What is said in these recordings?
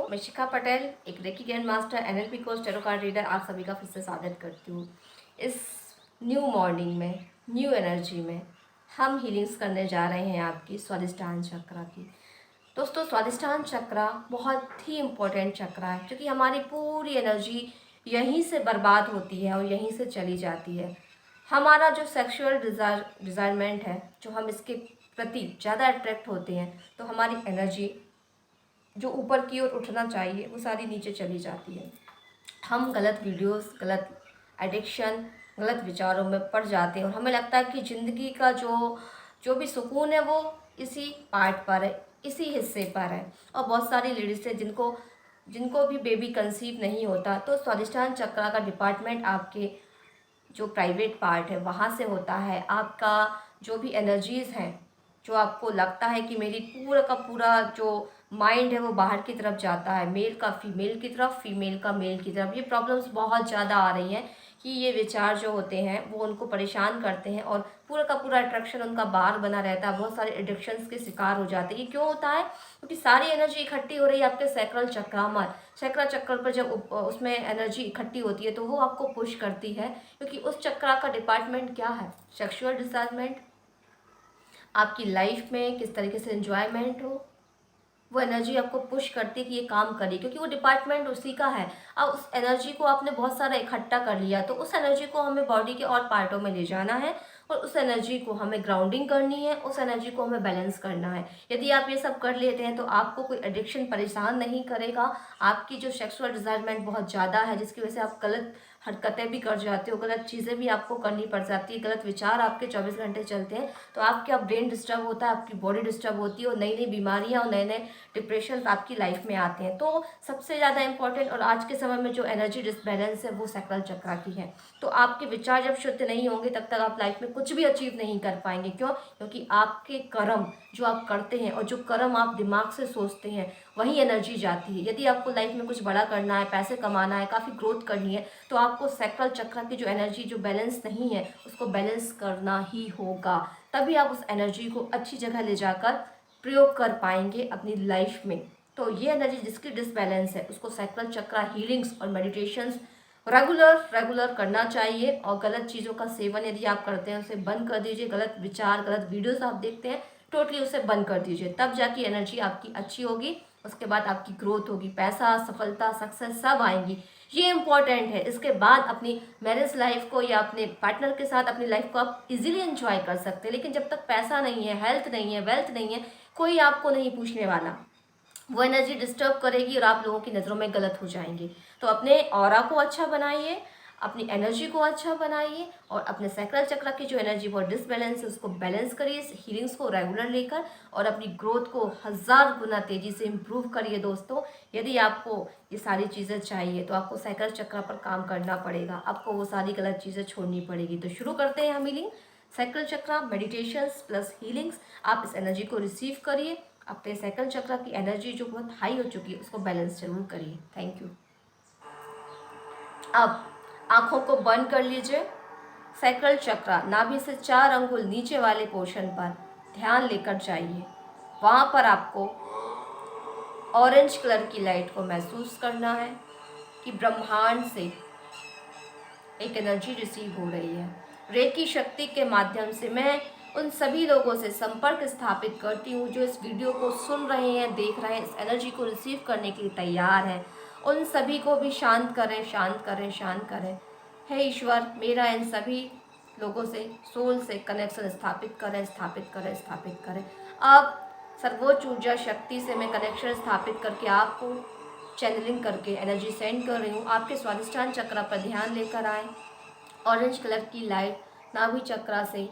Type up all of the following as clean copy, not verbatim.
मैं शिखा पटेल, एक reiki grand master, NLP coach, tarot card reader, आप सभी का फिर से स्वागत करती हूँ। इस न्यू मॉर्निंग में, न्यू एनर्जी में हम हीलिंग्स करने जा रहे हैं आपकी स्वादिष्टान चक्रा की। दोस्तों, स्वादिष्टान चक्रा बहुत ही इम्पोर्टेंट चक्रा है क्योंकि हमारी पूरी एनर्जी यहीं से बर्बाद होती है और यहीं से चली जाती है। हमारा जो सेक्सुअल डिज़ायरमेंट है, जो हम इसके प्रति ज़्यादा अट्रैक्ट होते हैं, तो हमारी एनर्जी जो ऊपर की ओर उठना चाहिए वो सारी नीचे चली जाती है। हम गलत वीडियोस, गलत एडिक्शन, गलत विचारों में पड़ जाते हैं और हमें लगता है कि ज़िंदगी का जो जो भी सुकून है वो इसी पार्ट पर है, इसी हिस्से पर है। और बहुत सारी लेडीज़ हैं जिनको जिनको भी बेबी कंसीव नहीं होता, तो स्वादिष्टान चक्रा का डिपार्टमेंट आपके जो प्राइवेट पार्ट है वहाँ से होता है। आपका जो भी एनर्जीज़ हैं, जो आपको लगता है कि मेरी पूरा का पूरा जो माइंड है वो बाहर की तरफ जाता है, मेल का फीमेल की तरफ, फीमेल का मेल की तरफ, ये प्रॉब्लम्स बहुत ज़्यादा आ रही हैं कि ये विचार जो होते हैं वो उनको परेशान करते हैं और पूरा का पूरा अट्रैक्शन उनका बाहर बना रहता है। बहुत सारे एडिक्शंस के शिकार हो जाते हैं। ये क्यों होता है? क्योंकि सारी एनर्जी इकट्ठी हो रही है आपके सैक्रल चक्रामर। सैक्रल चक्र पर जब उसमें एनर्जी इकट्ठी होती है तो वो आपको पुश करती है, क्योंकि उस चक्रा का डिपार्टमेंट क्या है? सेक्सुअल डिज़ायरमेंट, आपकी लाइफ में किस तरीके से एंजॉयमेंट हो, वो एनर्जी आपको पुश करती है कि ये काम करिए, क्योंकि वो डिपार्टमेंट उसी का है। अब उस एनर्जी को आपने बहुत सारा इकट्ठा कर लिया, तो उस एनर्जी को हमें बॉडी के और पार्टों में ले जाना है और उस एनर्जी को हमें ग्राउंडिंग करनी है, उस एनर्जी को हमें बैलेंस करना है। यदि आप ये सब कर लेते हैं तो आपको कोई एडिक्शन परेशान नहीं करेगा। आपकी जो सेक्सुअल डिज़ायरमेंट बहुत ज़्यादा है, जिसकी वजह से आप गलत हरकतें भी कर जाते हो, गलत चीज़ें भी आपको करनी पड़ जाती है, गलत विचार आपके 24 घंटे चलते हैं, तो आपका ब्रेन डिस्टर्ब होता है, आपकी बॉडी डिस्टर्ब होती है और नई नई बीमारियाँ और नए नए डिप्रेशन आपकी लाइफ में आते हैं। तो सबसे ज़्यादा इंपॉर्टेंट और आज के समय में जो एनर्जी डिसबैलेंस है वो सैक्रल चक्रा की है। तो आपके विचार जब शुद्ध नहीं होंगे तब तक आप लाइफ में कुछ भी अचीव नहीं कर पाएंगे। क्यों? क्योंकि आपके कर्म जो आप करते हैं और जो कर्म आप दिमाग से सोचते हैं वही एनर्जी जाती है। यदि आपको लाइफ में कुछ बड़ा करना है, पैसे कमाना है, काफ़ी ग्रोथ करनी है, तो आपको सैक्रल चक्र की जो एनर्जी जो बैलेंस नहीं है उसको बैलेंस करना ही होगा। तभी आप उस एनर्जी को अच्छी जगह ले जाकर प्रयोग कर पाएंगे अपनी लाइफ में। तो ये एनर्जी जिसकी डिसबैलेंस है उसको सैक्रल चक्र हीलिंग्स और मेडिटेशंस रेगुलर करना चाहिए। और गलत चीज़ों का सेवन यदि आप करते हैं उसे बंद कर दीजिए। गलत विचार, गलत वीडियोस आप देखते हैं, टोटली उसे बंद कर दीजिए, तब जाके एनर्जी आपकी अच्छी होगी। उसके बाद आपकी ग्रोथ होगी, पैसा, सफलता, सक्सेस सब आएंगी। ये इंपॉर्टेंट है। इसके बाद अपनी मैरिज लाइफ को या अपने पार्टनर के साथ अपनी लाइफ को आप इजीली एंजॉय कर सकते हैं। लेकिन जब तक पैसा नहीं है, हेल्थ नहीं है, वेल्थ नहीं है, कोई आपको नहीं पूछने वाला। वो एनर्जी डिस्टर्ब करेगी और आप लोगों की नज़रों में गलत हो जाएंगे। तो अपने ऑरा को अच्छा बनाइए, अपनी एनर्जी को अच्छा बनाइए और अपने सैक्रल चक्र की जो एनर्जी बहुत डिसबैलेंस है उसको बैलेंस करिए, हीलिंग्स को रेगुलर लेकर, और अपनी ग्रोथ को 1000 गुना तेज़ी से इम्प्रूव करिए। दोस्तों, यदि आपको ये सारी चीज़ें चाहिए तो आपको सैक्रल चक्र पर काम करना पड़ेगा, आपको वो सारी गलत चीज़ें छोड़नी पड़ेगी। तो शुरू करते हैं हम हीलिंग। सैक्रल चक्र मेडिटेशंस प्लस हीलिंग्स। आप इस एनर्जी को रिसीव करिए। अपने सैक्रल चक्र की एनर्जी जो बहुत हाई हो चुकी है उसको बैलेंस जरूर करिए। Thank you. अब आंखों को बंद कर लीजिए। सैक्रल चक्र नाभि से 4 अंगुल नीचे वाले पोर्शन पर ध्यान लेकर जाइए। वहाँ पर आपको ऑरेंज कलर की लाइट को महसूस करना है कि ब्रह्मांड से एक एनर्जी रिसीव हो रही है। रेकी शक्ति के माध्यम से मैं उन सभी लोगों से संपर्क स्थापित करती हूँ जो इस वीडियो को सुन रहे हैं, देख रहे हैं, इस एनर्जी को रिसीव करने के लिए तैयार हैं। उन सभी को भी शांत करें, शांत करें, शांत करें। हे ईश्वर, मेरा इन सभी लोगों से, सोल से कनेक्शन स्थापित करें, स्थापित करें, स्थापित करें। अब सर्वोच्च ऊर्जा शक्ति से मैं कनेक्शन स्थापित करके आपको चैनलिंग करके एनर्जी सेंड कर रही हूँ। आपके स्वादिष्टान चक्र पर ध्यान लेकर आए। ऑरेंज कलर की लाइट नाभि चक्र से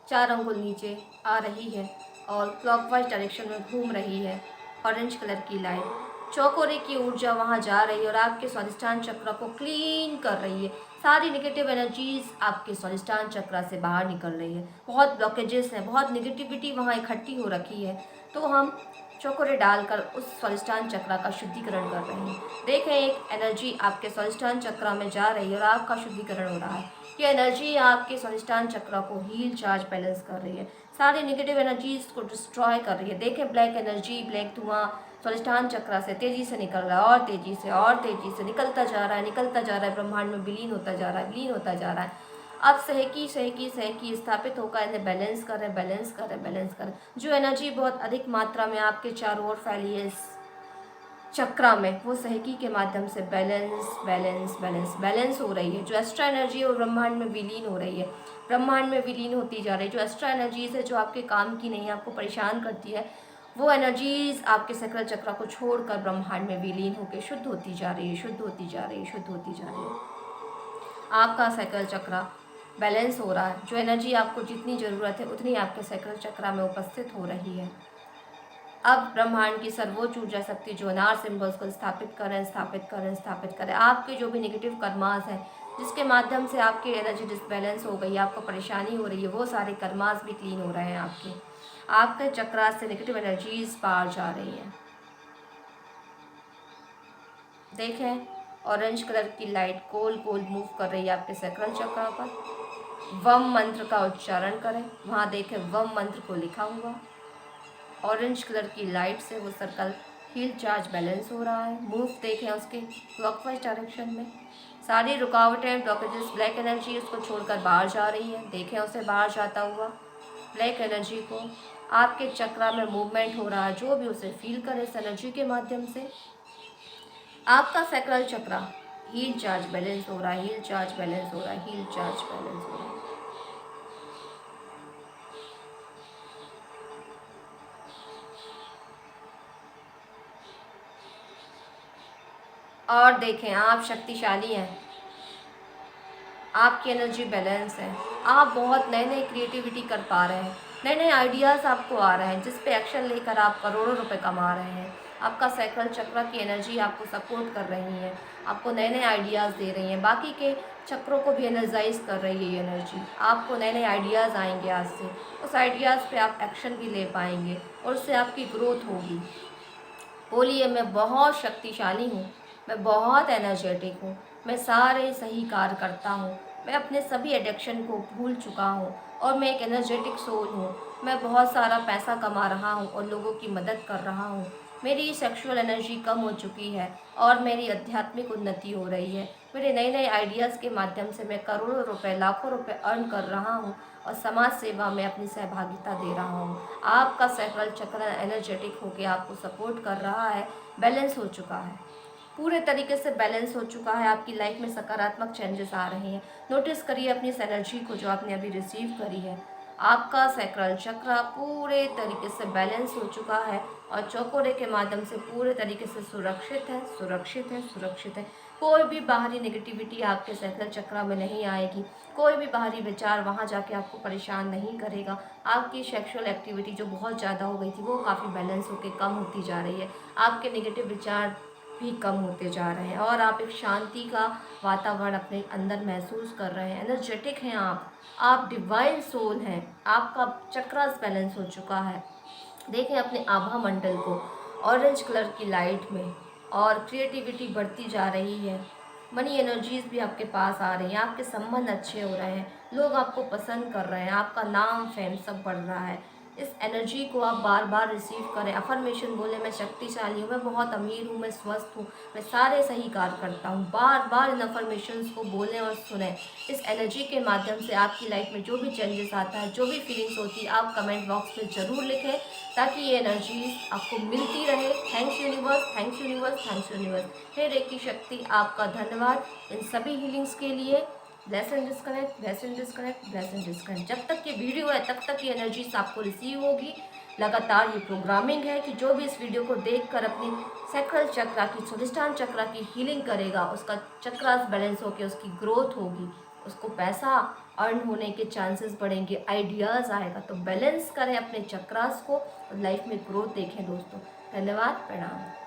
4 अंगुल नीचे आ रही है और क्लॉकवाइज डायरेक्शन में घूम रही है। ऑरेंज कलर की लाइट चौकोरे की ऊर्जा वहाँ जा रही है और आपके स्वादिष्टान चक्र को क्लीन कर रही है। सारी नेगेटिव एनर्जीज आपके स्वादिष्टान चक्र से बाहर निकल रही है। बहुत ब्लॉकेजेस हैं, बहुत नेगेटिविटी वहाँ इकट्ठी हो रखी है, तो हम चौकोरे डालकर उस स्वादिष्टान चक्र का शुद्धिकरण कर रहे हैं। देखें, एक एनर्जी आपके स्वादिष्टान चक्र में जा रही है और आपका शुद्धिकरण हो रहा है। ये एनर्जी आपके स्वादिष्टान चक्र को हील, चार्ज, बैलेंस कर रही है। सारी नेगेटिव एनर्जीज को डिस्ट्रॉय कर रही है। देखें ब्लैक एनर्जी, ब्लैक धुआं स्वादिष्टान चक्र से तेजी से निकल रहा है और तेजी से निकलता जा रहा है, निकलता जा रहा है, ब्रह्मांड में विलीन होता जा रहा है, विलीन होता जा रहा है। अब सहकी स्थापित होकर इन्हें बैलेंस करें। जो एनर्जी बहुत अधिक मात्रा में आपके चारों ओर फैली है इस चक्रा में, वो सहकी के माध्यम से बैलेंस हो रही है। जो एक्स्ट्रा एनर्जी है वो ब्रह्मांड में विलीन हो रही है, ब्रह्मांड में विलीन होती जा रही है। जो एक्स्ट्रा एनर्जीज है जो आपके काम की नहीं, आपको परेशान करती है, वो एनर्जीज आपके सैक्रल चक्र को छोड़कर ब्रह्मांड में विलीन होकर शुद्ध होती जा रही है। आपका सैक्रल चक्र बैलेंस हो रहा है। जो एनर्जी आपको जितनी ज़रूरत है उतनी आपके सैक्रल चक्र में उपस्थित हो रही है। अब ब्रह्मांड की सर्वोच्च ऊर्जा शक्ति जो अनार सिंबल्स को स्थापित करें। आपके जो भी नेगेटिव कर्मास हैं जिसके माध्यम से आपकी एनर्जी डिसबैलेंस हो गई, आपको परेशानी हो रही है, वो सारे कर्मास भी क्लीन हो रहे हैं। आपके चक्रा से नेगेटिव एनर्जीज बाहर जा रही हैं। देखें ऑरेंज कलर की लाइट गोल मूव कर रही है आपके सैक्रल चक्र पर। वम मंत्र का उच्चारण करें, वहाँ देखें वम मंत्र को लिखा हुआ। ऑरेंज कलर की लाइट से वो सर्कल हील चार्ज बैलेंस हो रहा है। मूव देखें उसके क्लॉकवाइज डायरेक्शन में। सारी रुकावटें, ब्लॉकेजेस, ब्लैक एनर्जी उसको छोड़कर बाहर जा रही है। देखें उसे बाहर जाता हुआ ब्लैक एनर्जी को। आपके चक्रा में मूवमेंट हो रहा है, जो भी उसे फील करे इस एनर्जी के माध्यम से। आपका सैक्रल चक्रा हील चार्ज बैलेंस हो रहा है। और देखें आप शक्तिशाली हैं, आपकी एनर्जी बैलेंस है, आप बहुत नए क्रिएटिविटी कर पा रहे हैं, नए आइडियाज़ आपको आ रहे हैं जिस पे एक्शन लेकर आप करोड़ों रुपए कमा रहे हैं। आपका सैक्रल चक्र की एनर्जी आपको सपोर्ट कर रही है, आपको नए आइडियाज़ दे रही हैं, बाकी के चक्रों को भी एनर्जाइज कर रही है ये एनर्जी। आपको नए आइडियाज़ आएंगे आज से, उस आइडियाज़ पे आप एक्शन भी ले पाएंगे और उससे आपकी ग्रोथ होगी। बोलिए मैं बहुत शक्तिशाली हूँ, मैं बहुत एनर्जेटिक हूँ, मैं सारे सही कार्य करता हूँ, मैं अपने सभी एडिक्शन को भूल चुका हूँ और मैं एक एनर्जेटिक सोल हूँ। मैं बहुत सारा पैसा कमा रहा हूँ और लोगों की मदद कर रहा हूँ। मेरी सेक्सुअल एनर्जी कम हो चुकी है और मेरी आध्यात्मिक उन्नति हो रही है। मेरे नए आइडियाज़ के माध्यम से मैं करोड़ों रुपए, लाखों रुपए अर्न कर रहा हूँ और समाज सेवा में अपनी सहभागिता दे रहा हूँ। आपका सैक्रल चक्र एनर्जेटिक होकर आपको सपोर्ट कर रहा है, बैलेंस हो चुका है, पूरे तरीके से बैलेंस हो चुका है। आपकी लाइफ में सकारात्मक चेंजेस आ रहे हैं। नोटिस करिए अपनी इस एनर्जी को जो आपने अभी रिसीव करी है। आपका सैक्रल चक्र पूरे तरीके से बैलेंस हो चुका है और चौकोरे के माध्यम से पूरे तरीके से सुरक्षित है। कोई भी बाहरी नेगेटिविटी आपके सैक्रल चक्र में नहीं आएगी, कोई भी बाहरी विचार वहाँ जाके आपको परेशान नहीं करेगा। आपकी सेक्सुअल एक्टिविटी जो बहुत ज़्यादा हो गई थी वो काफ़ी बैलेंस होकर कम होती जा रही है। आपके नेगेटिव विचार भी कम होते जा रहे हैं और आप एक शांति का वातावरण अपने अंदर महसूस कर रहे हैं। एनर्जेटिक हैं आप डिवाइन सोल हैं, आपका चक्रास बैलेंस हो चुका है। देखें अपने आभा मंडल को ऑरेंज कलर की लाइट में और क्रिएटिविटी बढ़ती जा रही है। मनी एनर्जीज भी आपके पास आ रही हैं, आपके संबंध अच्छे हो रहे हैं, लोग आपको पसंद कर रहे हैं, आपका नाम फेम सब बढ़ रहा है। इस एनर्जी को आप बार बार रिसीव करें। अफर्मेशन बोले मैं शक्तिशाली हूँ, मैं बहुत अमीर हूँ, मैं स्वस्थ हूँ, मैं सारे सही कार्य करता हूँ। बार बार इन अफर्मेशंस को बोलें और सुनें। इस एनर्जी के माध्यम से आपकी लाइफ में जो भी चेंजेस आता है, जो भी फीलिंग्स होती है, आप कमेंट बॉक्स में ज़रूर लिखें ताकि ये एनर्जी आपको मिलती रहे। Thanks universe. हे रेकी शक्ति, आपका धन्यवाद इन सभी हीलिंग्स के लिए। Bless and disconnect. जब तक ये वीडियो है तब तक ये एनर्जीज आपको रिसीव होगी। लगातार ये प्रोग्रामिंग है कि जो भी इस वीडियो को देखकर अपनी सैक्रल चक्र की, स्वादिष्टान चक्र की हीलिंग करेगा, उसका चक्रास बैलेंस होकर उसकी ग्रोथ होगी, उसको पैसा अर्न होने के चांसेस बढ़ेंगे, आइडियाज़ आएगा। तो बैलेंस करें अपने चक्रास को और लाइफ में ग्रोथ देखें दोस्तों। धन्यवाद, प्रणाम।